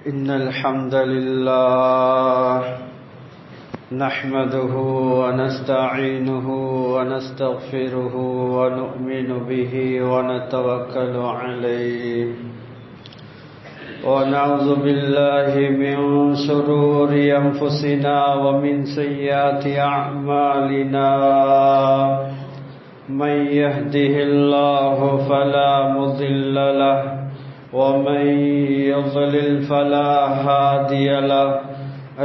إن الحمد لله نحمده ونستعينه ونستغفره ونؤمن به ونتوكل عليه ونعوذ بالله من شرور أنفسنا ومن سيئات أعمالنا من يهده الله فلا مضل له ومن يضلل فلا هادي له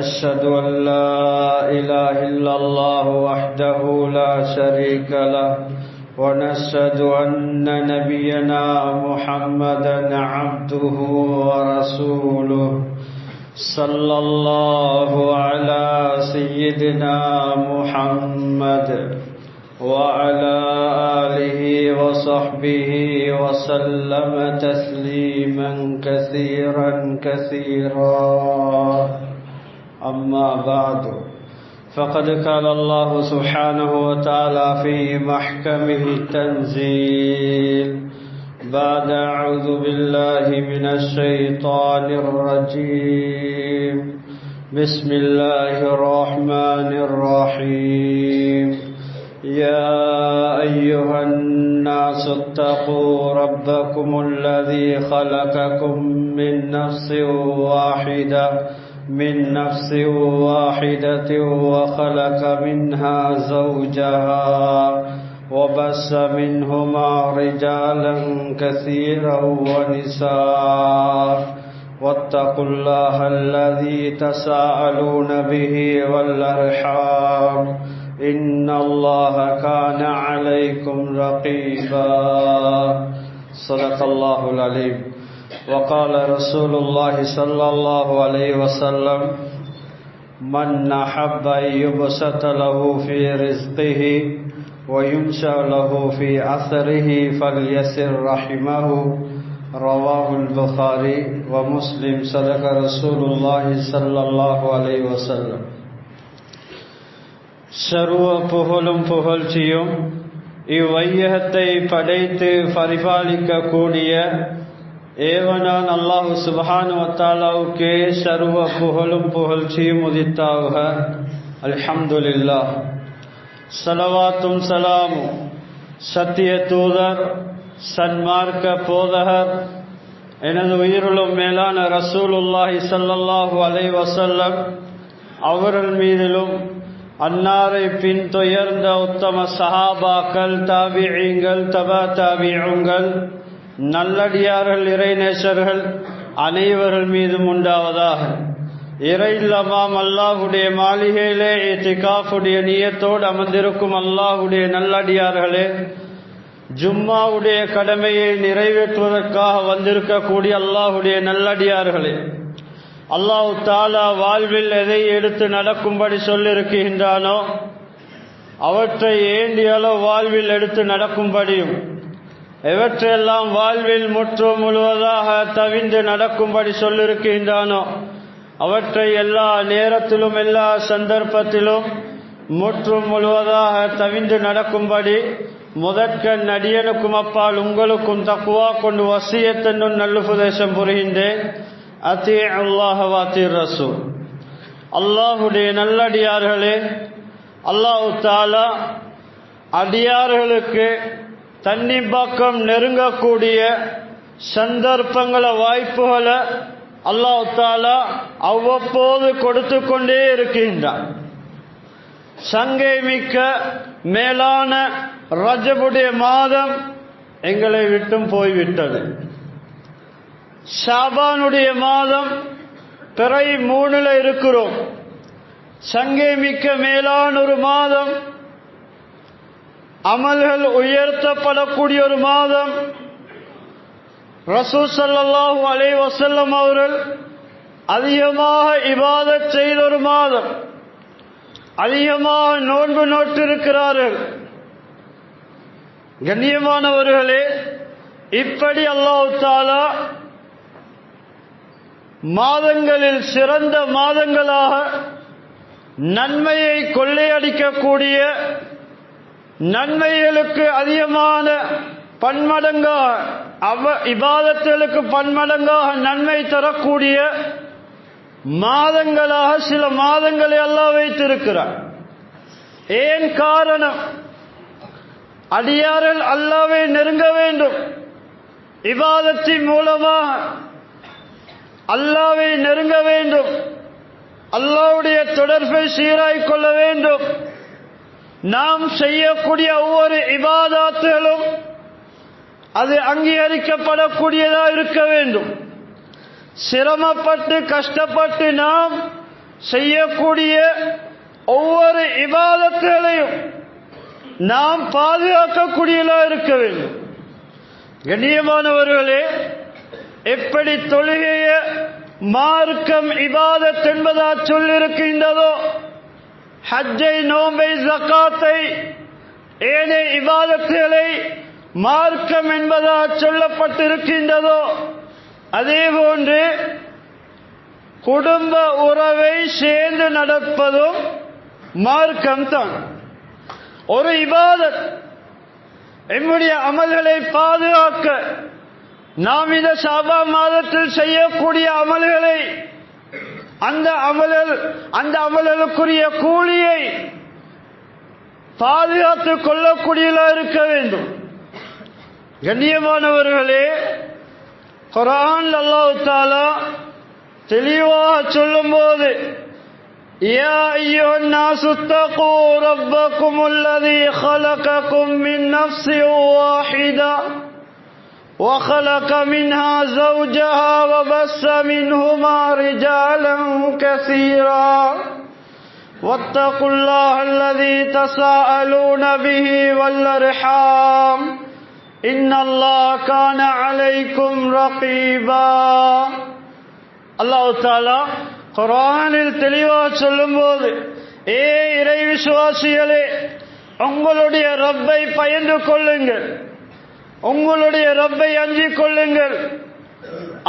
أشهد أن لا إله إلا الله وحده لا شريك له ونشهد أن نبينا محمدا عبده ورسوله صلى الله على سيدنا محمد وعلى آله وصحبه وسلم تسليما كثيرا أما بعد فقد قال الله سبحانه وتعالى في محكمه التنزيل بعد أعوذ بالله من الشيطان الرجيم بسم الله الرحمن الرحيم يا أيها الناس اتقوا ربكم الذي خلقكم من نفس واحدة وخلق منها زوجها وبث منهما رجالا كثيرا ونساء واتقوا الله الذي تساءلون به والأرحام إن الله كان عليكم رقيبا صدق الله العليم وقال رسول الله صلى الله عليه وسلم من أحب أن يبسط له في رزقه وينشأ له في أثره فليصل رحمه رواه البخاري ومسلم صدق رسول الله صلى الله عليه وسلم சர்வ புகழும் புகழ்ச்சியும் இவ்வையகத்தை படைத்து பரிபாலிக்க கூடிய ஏவனான் அல்லாஹு சுப்ஹானஹு வ தஆலாவுக்கே சர்வ புகழும் புகழ்ச்சியும் உரித்தாகுக. அல்ஹம்துலில்லாஹ். ஸலவாத்தும் ஸலாமும் சத்திய தூதர் சன்மார்க்க போதகர் எனது உயிருளும் மேலான ரசூலுல்லாஹி ஸல்லல்லாஹு அலைஹி வஸல்லம் அவர்கள் மீதிலும் அன்னாரை பின்தொயர்ந்த உத்தம சஹாபாக்கள் தாபிஈங்கள் தபா தாபிஊங்கள் நல்லடியார்கள் இறைநேசர்கள் அனைவர்கள் மீதும் உண்டாவதாக. இறை இல்லமாம் அல்லாஹுடைய மாளிகையிலே இத்திகாஃபுடைய நியத்தோடு அமர்ந்திருக்கும் அல்லாஹுடைய நல்லடியார்களே, ஜும்மாவுடைய கடமையை நிறைவேற்றுவதற்காக வந்திருக்கக்கூடிய அல்லாஹுடைய நல்லடியார்களே, அல்லாஹ் தஆலா வாழ்வில் எதை எடுத்து நடக்கும்படி சொல்லியிருக்கின்றானோ அவற்றை ஏண்டிய அளவு வாழ்வில் எடுத்து நடக்கும்படியும், எவற்றையெல்லாம் வாழ்வில் முற்று முழுவதாக தவிந்து நடக்கும்படி சொல்லியிருக்கின்றானோ அவற்றை எல்லா நேரத்திலும் எல்லா சந்தர்ப்பத்திலும் முற்று முழுவதாக தவிந்து நடக்கும்படி முதற்கண் அடியனுக்கும் அப்பால் உங்களுக்கும் தக்வா கொண்டு வசியத் என்னும் நல்லுபதேசம் புரிகின்றேன். அத்தீஉ அல்லாஹ வ அத்தீஉ ரசூல். அல்லாஹுடைய நல்லடியார்களே, அல்லாஹ் தஆலா அடியார்களுக்கு தன்னின் பக்கம் நெருங்கக்கூடிய சந்தர்ப்பங்களை வாய்ப்புகளை அல்லாஹ் தஆலா அவ்வப்போது கொடுத்து கொண்டே இருக்கின்றான். சங்கை மிக்க மேலான ரஜபுடைய மாதம் எங்களை விட்டும் போய்விட்டது. ஷாபானுடைய மாதம் பிறை 3 இருக்கிறோம். சங்கை மிக்க மேலான ஒரு மாதம், அமல்கள் உயர்த்தப்படக்கூடிய ஒரு மாதம். ரசூல் ஸல்லல்லாஹு அலைஹி வஸல்லம் அவர்கள் அதிகமாக இபாதத் செய்த ஒரு மாதம், அதிகமாக நோன்பு நோற்றிருக்கிறார்கள். கண்ணியமானவர்களே, இப்படி அல்லாஹ் தஆலா மாதங்களில் சிறந்த மாதங்களாக நன்மையை கொள்ளையடிக்கக்கூடிய, நன்மைகளுக்கு அதிகமான பன்மடங்காக இபாதத்துகளுக்கு பன்மடங்காக நன்மை தரக்கூடிய மாதங்களாக சில மாதங்களை அல்லாஹ் வைத்திருக்கிறார். ஏன் காரணம்? அடியார்கள் அல்லாஹ்வை நெருங்க வேண்டும். இபாதத்தின் மூலமாக அல்லாஹ்வை நெருங்க வேண்டும். அல்லாஹ்வுடைய தொடர்பை சீராய் கொள்ள வேண்டும். நாம் செய்யக்கூடிய ஒவ்வொரு இபாதத்துகளும் அது அங்கீகரிக்கப்படக்கூடியதாக இருக்க வேண்டும். சிரமப்பட்டு கஷ்டப்பட்டு நாம் செய்யக்கூடிய ஒவ்வொரு இபாதத்துகளையும் நாம் பாதுகாக்கக்கூடியதாக இருக்க வேண்டும். கண்ணியமானவர்களே, எப்படி தொழுகைய மார்க்கம் இபாதத் என்பதா சொல்லிருக்கின்றதோ, ஹஜ்ஜை, நோம்பை, ஜகாத்தை, ஏனைய இபாதத்துகளை மார்க்கம் என்பதா சொல்லப்பட்டிருக்கின்றதோ, அதே போன்று குடும்ப உறவை சேர்ந்து நடப்பதும் மார்க்கம் தான். ஒரு இபாதத். நம்முடைய அமல்களை பாதுகாக்க நாம் இந்த ஷாபான் மாதத்தில் செய்யக்கூடிய அமல்களை, அந்த அமல்களுக்குரிய கூலியை பாதுகாத்துக் கொள்ளக்கூடியதாக இருக்க வேண்டும். கண்ணியமானவர்களே, குர்ஆன் அல்லாஹ் தஆலா தெளிவாக சொல்லும்போது, யா அய்யுஹன் நாஸு தகூ ரப்பக்குமுல்லதீ خلقكم من نفس واحدة وخلق منها زوجها وبث منهما رجالا كثيرا واتقوا الله الذي تساءلون به والأرحام إن الله كان عليكم رقيبا. அல்லாஹ் தஆலா குர்ஆனில் தெளிவாக சொல்லும்போது, ஏ இறை விசுவாசிகளே, உங்களுடைய ரப்பை பயந்து கொள்ளுங்கள், உங்களுடைய ரப்பை அஞ்சிக் கொள்ளுங்கள்.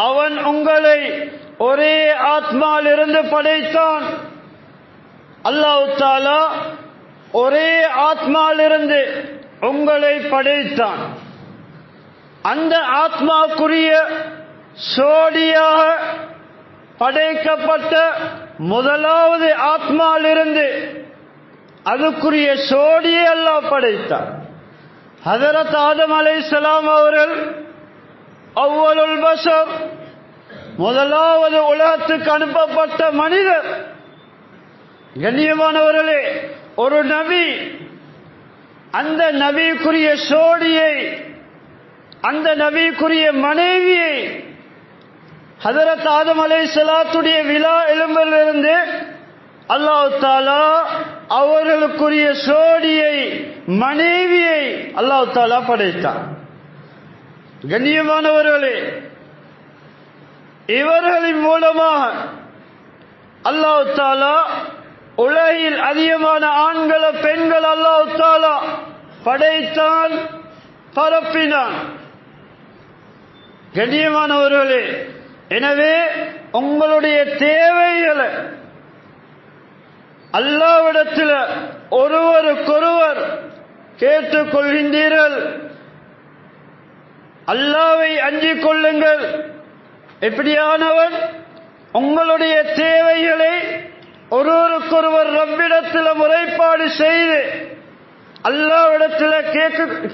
அவன் உங்களை ஒரே ஆத்மாவிலிருந்து படைத்தான். அல்லாஹ் தஆலா ஒரே ஆத்மாவிலிருந்து உங்களை படைத்தான். அந்த ஆத்மாக்குரிய சோடியாக படைக்கப்பட்ட முதலாவது ஆத்மாவிலிருந்து அதுக்குரிய சோடியை அல்லாஹ் படைத்தார். ஹஜரத் ஆதம் அலைஹிஸ்ஸலாம் அவர்கள் அவ்வலுல் பஷர், முதலாவது உலகத்துக்கு அனுப்பப்பட்ட மனிதர். கண்ணியமானவர்களே, ஒரு நபி, அந்த நபிக்குரிய சோடியை, அந்த நபிக்குரிய மனைவியை ஹஜரத் ஆதம் அலைஹிஸ்ஸலாத்துடைய விலா எலும்பிலிருந்து அல்லாஹ் தஆலா அவர்களுக்குரிய சோடியை, மனைவியை அல்லாஹ் தஆலா படைத்தார். கண்ணியமானவர்களே, இவர்களின் மூலமாக அல்லாஹ் தஆலா உலகில் அதிகமான ஆண்கள் பெண்கள் அல்லாஹ் தஆலா படைத்தான், பரப்பினான். கண்ணியமானவர்களே, எனவே உங்களுடைய தேவைகளை அல்லாஹ்விடத்தில் ஒருவருக்கொருவர் கேட்டுக்கொள்கின்றீர்கள். அல்லாஹ்வை அஞ்சிக் கொள்ளுங்கள். எப்படியானவன் உங்களுடைய தேவைகளை ஒருவருக்கொருவர் ரப்பிடத்தில் முறைப்பாடு செய்து அல்லாஹ்விடத்தில்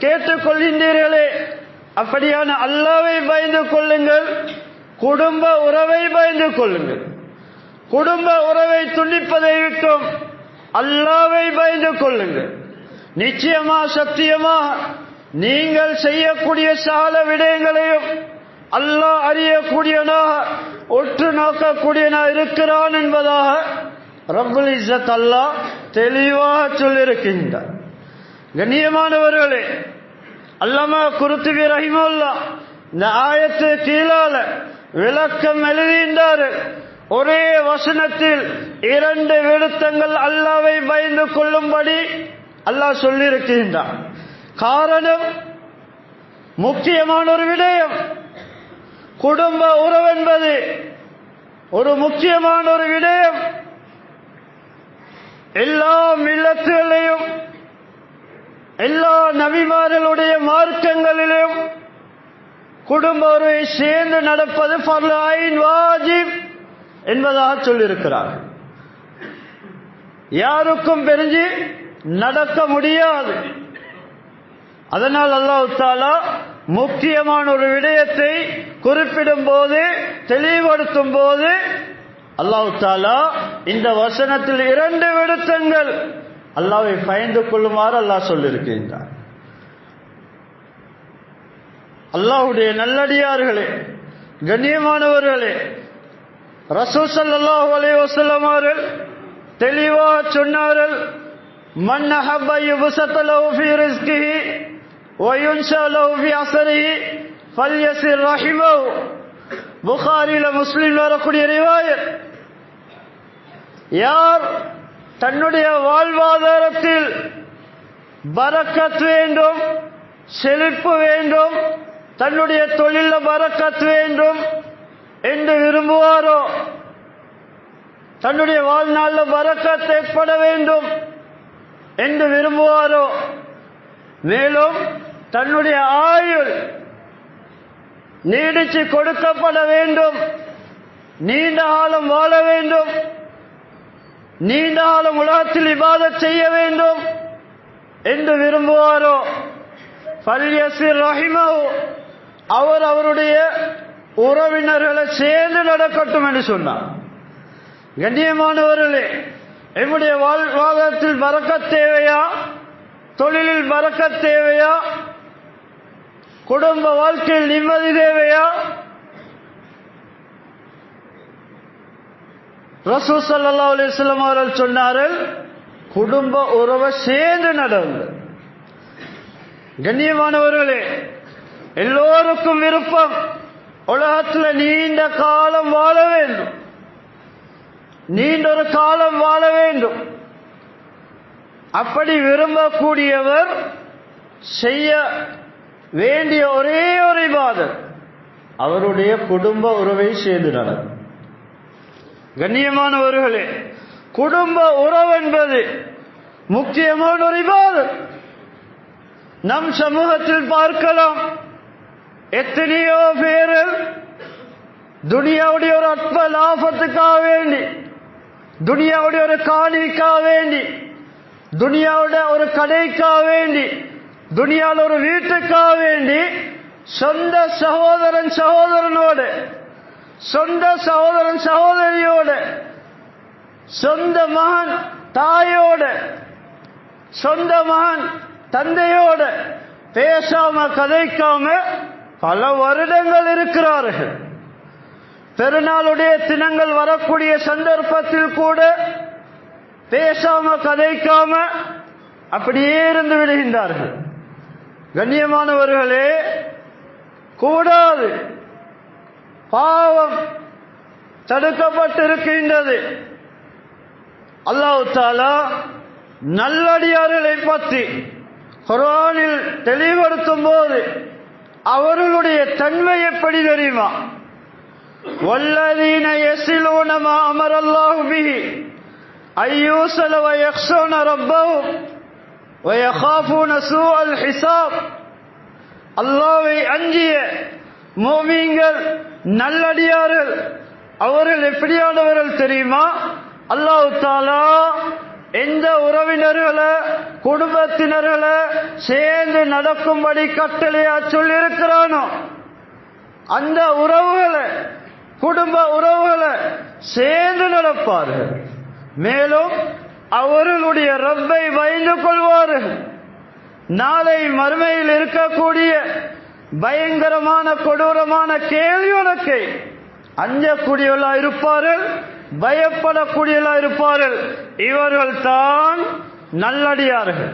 கேட்டுக்கொள்கின்றீர்களே, அப்படியான அல்லாஹ்வை பயந்து கொள்ளுங்கள். குடும்ப உறவை பயந்து கொள்ளுங்கள். குடும்ப உறவை துண்டிப்பதை விட்டும் அல்லாஹ்வை பயந்து கொள்ளுங்கள். நிச்சயமா சத்தியமா நீங்கள் செய்யக்கூடிய சகல விடயங்களையும் அல்லாஹ் அறியக்கூடியவனாக, உற்று நோக்கக்கூடியவனாக இருக்கிறான் என்பதாக ரப்புல் இஸ்ஸத் அல்லாஹ் தெளிவாக சொல்லியிருக்கின்றார். கண்ணியமானவர்களே, அல்லாமா குர்துபி ரஹிமஹுல்லாஹ் இந்த ஆயத்து கீழால விளக்கம் எழுதினார்கள். ஒரே வசனத்தில் 2 விழுத்தங்கள் அல்லாஹ்வை பயந்து கொள்ளும்படி அல்லாஹ் சொல்லியிருக்கின்றான். காரணம், முக்கியமான ஒரு விடயம். குடும்ப உறவு என்பது ஒரு முக்கியமான ஒரு விடயம். எல்லா மில்லத்துகளையும், எல்லா நபிமார்களுடைய மார்க்கங்களிலும் குடும்ப உறவை சேர்ந்து நடப்பது ஃபர்லு ஐன், வாஜிப். என்பதாக சொல்லியிருக்கிறார். யாருக்கும் பெருஞ்சி நடக்க முடியாது. அதனால் அல்லாஹ் தஆலா முக்கியமான ஒரு விடயத்தை குறிப்பிடும் போது, தெளிவுபடுத்தும் போது அல்லாஹ் தஆலா இந்த வசனத்தில் 2 விடயங்கள் அல்லாஹ்வை பயந்து கொள்ளுமாறு அல்லாஹ் சொல்லியிருக்கின்றார். அல்லாஹ்வுடைய நல்லடியார்களே, கண்ணியமானவர்களே, ரசூல் ஸல்லல்லாஹு அலைஹி வஸல்லம் அவர்கள் தெளிவாக சொன்னார்கள், மன் அஹப்ப யுபஸத லஹு ஃபீ ரிஸ்கிஹி வ யுன்ஷா லஹு ஃபீ அஸரிஹி ஃபல்யஸிர் ரஹிமஹு. புகாரில முஸ்லிம்ல வரக்கூடிய ரிவாயத். யார் தன்னுடைய வாழ்வாதாரத்தில் பரக்கத் வேண்டும், செழிப்பு வேண்டும், தன்னுடைய தொழில பரக்கத் வேண்டும் என்று விரும்புவாரோ, தன்னுடைய வாழ்நாளில் பரக்கத் ஏற்பட வேண்டும் என்று விரும்புவாரோ, மேலும் தன்னுடைய ஆயுள் நீடிச்சு கொடுக்கப்பட வேண்டும், நீண்ட காலம் வாழ வேண்டும், நீண்ட காலம் உலகத்தில் இபாதத் செய்ய வேண்டும் என்று விரும்புவாரோ, ஃபல்யஸிர் ரஹிமஹு, அவர் அவருடைய உறவினர்களை சேர்ந்து நடக்கட்டும் என்று சொன்னார். கண்ணியமானவர்களே, நம்முடைய வாழ்வாதாரத்தில் பரக்கத் தேவையா, தொழிலில் பரக்கத் தேவையா, குடும்ப வாழ்க்கையில் நிம்மதி தேவையா? ரசூல் ஸல்லல்லாஹு அலைஹி வஸல்லம் அவர்கள் சொன்னார்கள், குடும்ப உறவை சேர்ந்து நடவுங்க. கண்ணியமானவர்களே, எல்லோருக்கும் விருப்பம் உலகத்தில் நீண்ட காலம் வாழ வேண்டும், நீண்ட ஒரு காலம் வாழ வேண்டும். அப்படி விரும்பக்கூடியவர் செய்ய வேண்டிய ஒரே ஒரு இபாதத் அவருடைய குடும்ப உறவை சேர்ந்து நடக்கும். கண்ணியமானவர்களே, குடும்ப உறவு என்பது முக்கியமான ஒரு இபாதத். நம் சமூகத்தில் பார்க்கலாம், எத்தனையோ பேர்கள் துனியாவுடைய ஒரு அற்ப லாபத்துக்காக வேண்டி, துனியாவுடைய ஒரு காணிக்காக வேண்டி, துனியாவுடைய ஒரு கடைக்காக வேண்டி, துனியாவில் ஒரு வீட்டுக்காக வேண்டி சொந்த சகோதரன் சகோதரனோடு, சொந்த சகோதரன் சகோதரியோடு, சொந்த மகன் தாயோடு, சொந்த மகன் தந்தையோடு பேசாம கதைக்காம பல வருடங்கள் இருக்கிறார்கள். பெருநாளுடைய தினங்கள் வரக்கூடிய சந்தர்ப்பத்தில் கூட பேசாம கதைக்காம அப்படியே இருந்து விடுகின்றார்கள். கண்ணியமானவர்களே, கூடாது, பாவம் தடுக்கப்பட்டிருக்கின்றது. அல்லாஹ் தஆலா நல்லடியார்களை பற்றி குர்ஆனில் தெளிவுபடுத்தும் போது அவர்களுடைய தன்மை எப்படி தெரியுமா? வல்லதீன யஸிலூன மா அமரல்லாஹு பிஹி அய்யூஸல வ யக்ஷூன ரப்பஹும் வ யகாஃபூன சூஅல் ஹிசாப். அல்லாஹ்வை அஞ்சிய முஃமின்கள், நல்லடியார்கள், அவர்கள் எப்படியானவர்கள் தெரியுமா? அல்லாஹ் தஆலா எந்த உறவினர்களை, குடும்பத்தினர்களை சேர்ந்து நடக்கும்படி கட்டளையா சொல்லியிருக்கிறானோ அந்த உறவுகளை, குடும்ப உறவுகளை சேர்ந்து நடப்பார்கள். மேலும் அவர்களுடைய ரப்பை பயந்து கொள்வார்கள். நாளை மறுமையில் இருக்கக்கூடிய பயங்கரமான கொடூரமான கேள்விகளுக்கு அஞ்சக்கூடியவர்களாக இருப்பார்கள், பயப்படக்கூடியவர்களாக இருப்பார்கள். இவர்கள் தான் நல்லடியார்கள்.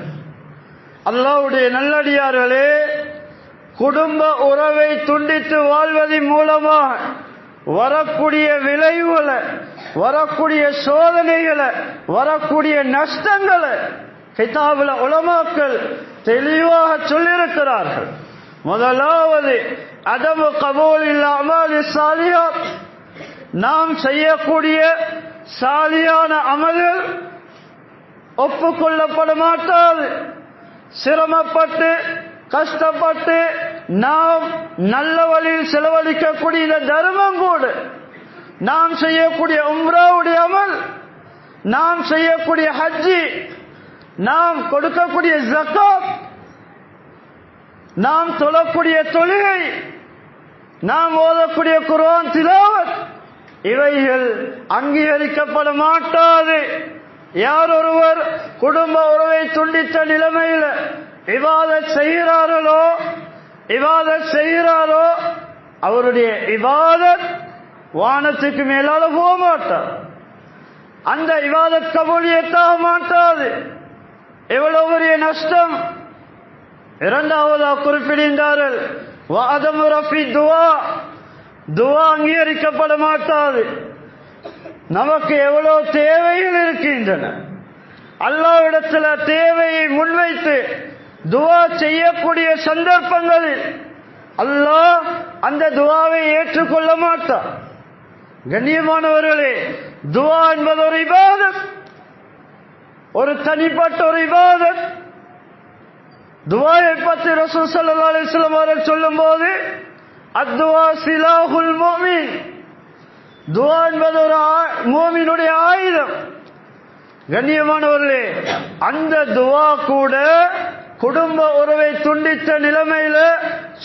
அல்லாஹ்வுடைய நல்லடியார்களே, குடும்ப உறவை துண்டித்து வாழ்வதன் மூலமாக வரக்கூடிய விளைவுகளை, வரக்கூடிய சோதனைகளை, வரக்கூடிய நஷ்டங்களை கிதாபுல உலமாக்கள் தெளிவாக சொல்லியிருக்கிறார்கள். முதலாவது அதமு கபூலில் அமாலி சாலிஹாத், நாம் செய்யக்கூடிய சாலியான அமல்கள் ஒப்புக்கொள்ளப்பட மாட்டாது. சிரமப்பட்டு கஷ்டப்பட்டு நாம் நல்ல வழியில் செலவழிக்கக்கூடிய இந்த தர்மம் கூட நாம் செய்யக்கூடிய உம்ராவுடைய அமல், நாம் செய்யக்கூடிய ஹஜ்ஜி, நாம் கொடுக்கக்கூடிய ஜகாத், நாம் தொழக்கூடிய தொழுகை, நாம் ஓதக்கூடிய குர்ஆன் திலாவத், இவைகள் அங்கீகரிக்கப்பட மாட்டாது. யார் ஒருவர் குடும்ப உறவை துண்டித்த நிலைமையில் இபாதத் செய்கிறாரோ அவருடைய இபாதத் வானத்துக்கு மேலால போக மாட்டார். அந்த இபாதத் கபூலியத்தாக மாட்டாது. எவ்வளவு பெரிய நஷ்டம். இரண்டாவதா குறிப்பிடுகின்றார்கள், வாதம் ரஃபி துவா அங்கீகரிக்கப்பட மாட்டாது. நமக்கு எவ்வளவு தேவைகள் இருக்கின்றன, அல்லாஹ்விடத்தில் தேவையை முன்வைத்து துவா செய்யக்கூடிய சந்தர்ப்பங்களில் அல்லாஹ் அந்த துவாவை ஏற்றுக்கொள்ள மாட்டார். கண்ணியமானவர்களே, துவா என்பது ஒரு இபாதத், ஒரு தனிப்பட்ட ஒரு இபாதத். துவாவை பற்றி ரசூல் ஸல்லல்லாஹு அலைஹி வஸல்லம் அவர்கள் சொல்லும்போது, அத்துவா சிலாஹுல் முஃமின், துவா என்பது ஒரு முஃமினுடைய ஆயுதம். கண்ணியமானவர்களே, அந்த துவா கூட குடும்ப உறவை துண்டித்த நிலைமையில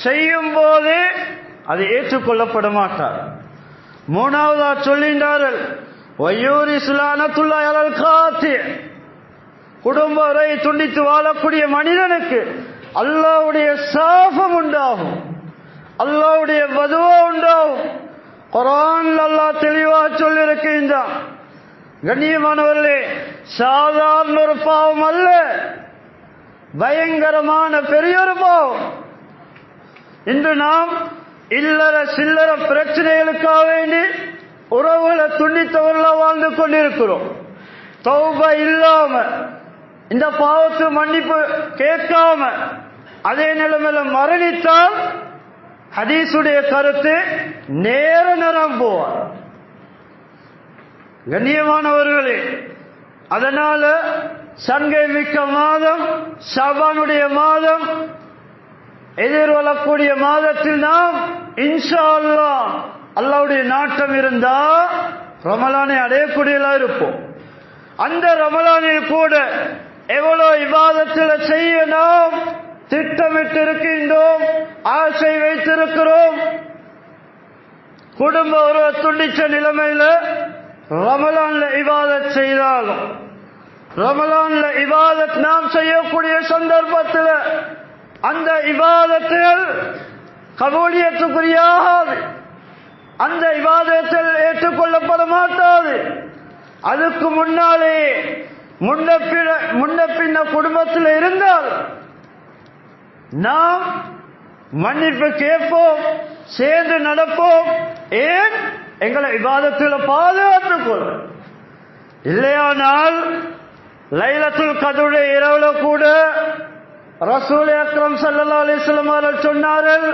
செய்யும் போது அது ஏற்றுக்கொள்ளப்பட மாட்டார். மூணாவதா சொல்கின்றார்கள், குடும்ப உறவை துண்டித்து வாழக்கூடிய மனிதனுக்கு அல்லாஹ்வுடைய சாபம் உண்டாகும், அல்லாஹ்வுடைய பதுவா உண்டாகும். குர்ஆன்ல அல்லாஹ் தெளிவாக சொல்லியிருக்கின்றான். கண்ணியமானவர்களே, சாதாரண ஒரு பாவம் அல்ல, பயங்கரமான பெரியொரு பாவம். இன்று நாம் இல்லற சில்லற பிரச்சனைகளுக்காக வேண்டி உறவுகளை துண்டித்தவர்களாக வாழ்ந்து கொண்டிருக்கிறோம். தௌபா இல்லாம, இந்த பாவத்து மன்னிப்பு கேட்காம அதே நிலைமையில மரணித்தால் ஹதீஸுடைய கருத்து நேர நரம் போவார். கண்ணியமானவர்களே, அதனால சங்கை மிக்க மாதம் ஷாபானுடைய மாதம், எதிர்வரக்கூடிய மாதத்தில் நாம் இன்ஷா அல்லாஹ் அல்லாஹ்வுடைய நாட்டம் இருந்தா ரமலானை அடையக்கூடியதா இருப்போம். அந்த ரமலானில் கூட எவ்வளவு இபாதத்தில் செய்ய நாம் திட்டமிட்டு இருக்கின்றோம், ஆசை வைத்திருக்கிறோம். குடும்ப உறவை துண்டிச்ச நிலைமையில ரமலான்ல இபாதத் செய்தாலும், ரமலான்ல இபாதத் நாம் செய்யக்கூடிய சந்தர்ப்பத்தில் அந்த இபாதத்தில் கபூலியத்துக்குரியாகாது, அந்த இபாதத்தில் ஏற்றுக்கொள்ளப்பட மாட்டாது. அதுக்கு முன்னாலே முன்ன பின்ன குடும்பத்தில் இருந்தால் நாம் மன்னிப்பு கேட்போம், சேர்ந்து நடப்போம். ஏன்? எங்களை இபாதத்தில் பாதுகாத்துக் கொள்ள. இல்லையானால் லைலத்துல் கத்ருடைய இரவுல கூட ரசூல் அக்ரம் ஸல்லல்லாஹு அலைஹி வஸல்லம் அவர்கள் சொன்னார்கள்,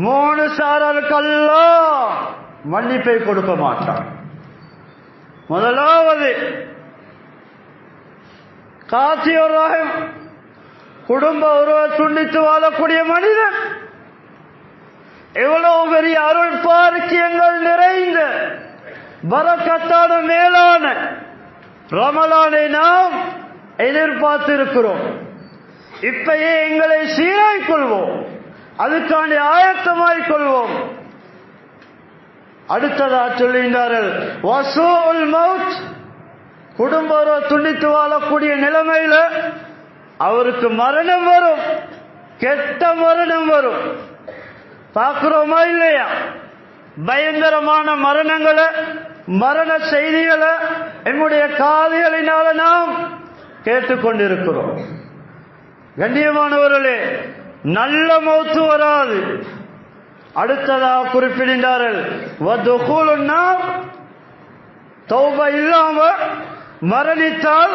3 சாராருக்கு அல்லாஹ் மன்னிப்பை கொடுக்க மாட்டான். முதலாவது காசியுர் ரஹீம், குடும்ப உறவை துண்டித்து வாழக்கூடிய மனிதன். எவ்வளவு பெரிய அருள் பாக்கியங்கள் நிறைந்த பரக்கத்தான மேலான ரமலானை நாம் எதிர்பார்த்திருக்கிறோம். இப்பயே எங்களை சீராய்க் கொள்வோம், அதுக்காண்டி ஆயத்தமாய்க் கொள்வோம். அடுத்ததா சொல்லுகின்றார்கள், வசூல் மவுத், குடும்ப உறவை துண்டித்து வாழக்கூடிய நிலைமையில அவருக்கு மரணம் வரும், கெட்ட மரணம் வரும். பார்க்கிறோமா இல்லையா? பயங்கரமான மரணங்களை, மரண செய்திகளை எம்முடைய காதுகளினால நாம் கேட்டுக்கொண்டிருக்கிறோம். கண்ணியமானவர்களே, நல்ல மௌத்து வராது. அடுத்ததாக குறிப்பிடுகிறார்கள், வதுகுலுன் நார், தௌபா இல்லாம மரணித்தால்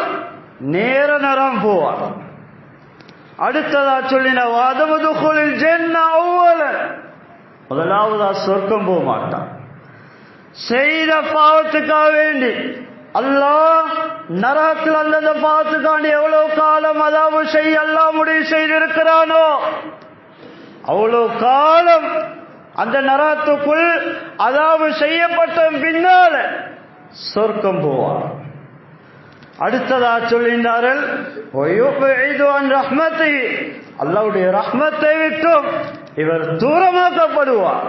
நேர நரம் போவார். அடுத்ததா சொல்லின வதுகுலுல் ஜன்னah அவ்வலன், முதலாவதா சொர்க்கம் போக மாட்டான். செய்த பாவத்துக்காக வேண்டி அல்லாஹ் நரகத்தில் அந்த பாவத்துக்காண்டி எவ்வளவு காலம் அதாவது செய்ய அல்லாஹ் முடிவு செய்திருக்கிறானோ அவ்வளவு காலம் அந்த நரகத்துக்குள் அதாவது செய்யப்பட்ட பின்னால சொர்க்கம் போவார். அடுத்ததா சொல்கின்றார்கள், அல்லாஹ்வுடைய ரஹ்மத்தை விட்டும் இவர் தூரமாக்கப்படுவார்.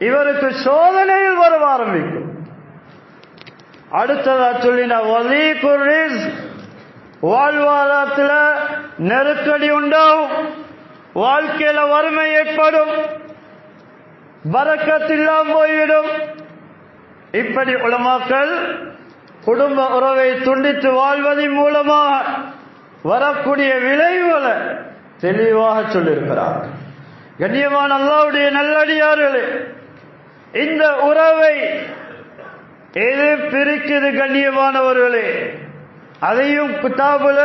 இவருக்கு சோதனையில் வர ஆரம்பிக்கும். அடுத்ததா சொல்லினார், வாழ்வாதாரத்தில் நெருக்கடி உண்டாகும், வாழ்க்கையில வறுமை ஏற்படும், பரக்கத்தில்லாம் போய்விடும். இப்படி உலமாக்கள் குடும்ப உறவை துண்டித்து வாழ்வதன் மூலமாக வரக்கூடிய விளைவுகளை தெளிவாக சொல்லியிருக்கிறார். கண்ணியமான அல்லாஹ்வுடைய நல்லடியார்களே, இந்த உறவை எது பிரிக்குது கண்ணியமானவர்களே? அதையும் கிதாபுல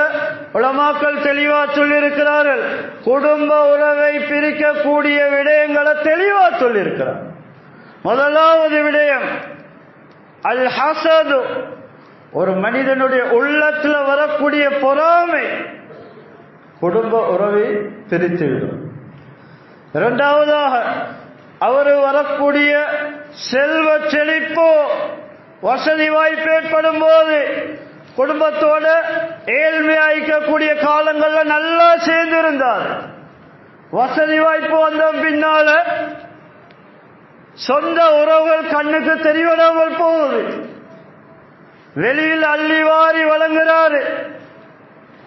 உலமாக்கள் தெளிவா சொல்லியிருக்கிறார்கள். குடும்ப உறவை பிரிக்கக்கூடிய விடயங்களை தெளிவா சொல்லியிருக்கிறார். முதலாவது விடயம் அல் ஹசது, ஒரு மனிதனுடைய உள்ளத்துல வரக்கூடிய பொறாமை குடும்ப உறவை பிரித்துவிடும். இரண்டாவதாக அவர் வரக்கூடிய செல்வ செழிப்போ வசதி வாய்ப்பு ஏற்படும் போது குடும்பத்தோட ஏழ்மையாய்க்கக்கூடிய காலங்கள்ல நல்லா சேர்ந்திருந்தார். வசதி வாய்ப்பு வந்த பின்னால சொந்த உறவுகள் கண்ணுக்கு தெரிவிடாமல் போகுது. வெளியில் அள்ளி வாரி வழங்குறாரு.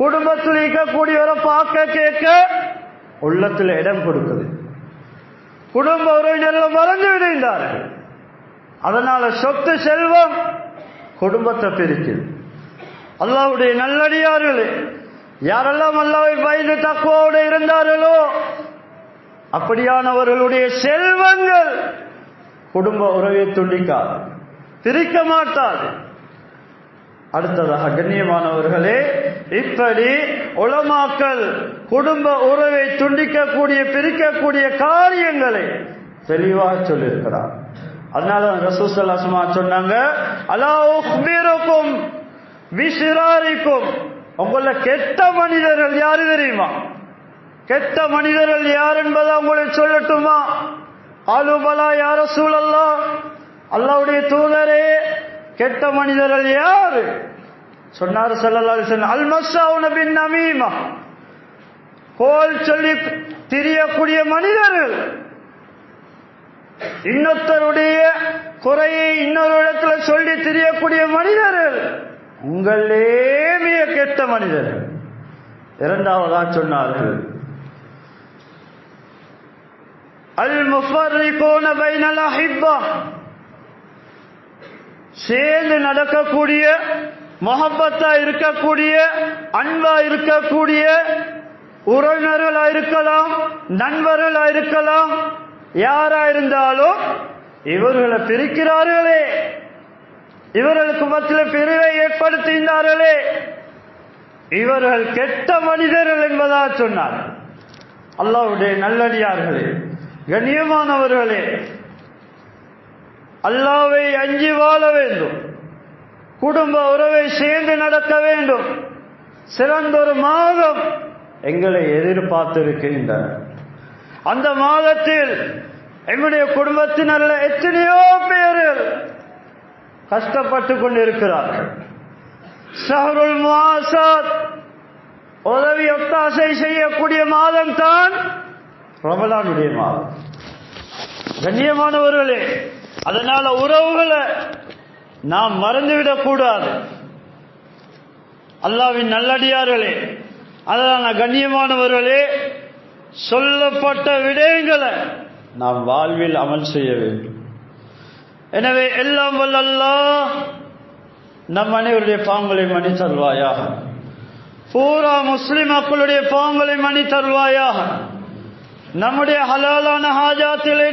குடும்பத்தில் இருக்கக்கூடியவரை பார்க்க கேட்க உள்ளத்தில் இடம் கொடுக்குது. குடும்ப உறவினர்கள் மறந்து விடுகின்றார்கள். அதனால சொத்து செல்வம் குடும்பத்தை பிரிக்குது. அல்லாஹ்வுடைய நல்லடியார்களே, யாரெல்லாம் அல்லாஹ்வை பயந்து தக்வாவோடு இருந்தார்களோ அப்படியானவர்களுடைய செல்வங்கள் குடும்ப உறவை துண்டிக்காது, பிரிக்க மாட்டாது. அடுத்ததாக கண்ணியமானவர்களே, இப்படி உலமாக்கள் குடும்ப உறவை துண்டிக்கக்கூடிய பிரிக்கக்கூடிய காரியங்களை தெளிவாக சொல்லியிருக்கிறார். அதனால ரசூல் ஸல்லல்லாஹு அலைஹி வஸல்லம் சொன்னாங்க, அலா உக்பிருக்கும் பிஷிராரிக்கும், உங்கள கெட்ட மனிதர்கள் யாரு தெரியுமா? கெட்ட மனிதர்கள் யார் என்பதை உங்களுக்கு சொல்லட்டுமா? ஆலுபலா யா ரசூலல்லாஹ், அல்லாஹ்வுடைய தூதரே கெட்ட மனிதர்கள் யாரு? சொன்னார் ஸல்லல்லாஹு அலைஹி வஸல்லம், அல் மஸ்ஸாவுன பின் நமீமா, கோல் சொல்லி திரியக்கூடிய மனிதர்கள், இன்னொருத்தருடைய குறையை இன்னொரு இடத்துல சொல்லி திரியக்கூடிய மனிதர்கள் உங்களே மிக கெட்ட மனிதர்கள். இரண்டாவதா சொன்னார்கள், அல் முஃபர்ரிகூன பைனல் அஹிப்பா, சேர்ந்து நடக்கக்கூடிய முஹப்பத்தா இருக்கக்கூடிய அன்பா இருக்கக்கூடிய உறவினர்களா இருக்கலாம், நண்பர்களா இருக்கலாம், யாரா இருந்தாலும் இவர்களை பிரிக்கிறார்களே, இவர்களுக்கு மத்தியில் பிரிவை ஏற்படுத்தினார்களே, இவர்கள் கெட்ட மனிதர்கள் என்பதா சொன்னார். அல்லாஹ்வுடைய நல்லடியார்களே, கண்ணியமானவர்களே, அல்லாஹ்வை அஞ்சி வாழ வேண்டும், குடும்ப உறவை சேர்ந்து நடக்க வேண்டும். சிறந்த ஒரு மாதம் எங்களை எதிர்பார்த்திருக்கின்றன. அந்த மாதத்தில் எங்களுடைய குடும்பத்தினர்ல எத்தனையோ பேர்கள் கஷ்டப்பட்டு கொண்டிருக்கிறார்கள். ஷஹ்ருல் முஆசாத், உதவி ஒத்தாசை செய்யக்கூடிய மாதம் தான் ரமலானுடைய மாதம். கண்ணியமானவர்களே, அதனால உறவுகளை நாம் மறந்துவிடக் கூடாது. அல்லாஹ்வின் நல்லடியார்களே, அதனால கண்ணியமானவர்களே, சொல்லப்பட்ட விடயங்களை நாம் வாழ்வில் அமல் செய்ய வேண்டும். எனவே எல்லாம் வல்ல அல்லாஹ் நம் அனைவருடைய பாவங்களை மன்னித்தருள்வாயாக, பூரா முஸ்லிம் மக்களுடைய பாவங்களை மன்னித்தருள்வாயாக, நம்முடைய ஹலாலான ஹாஜாத்திலே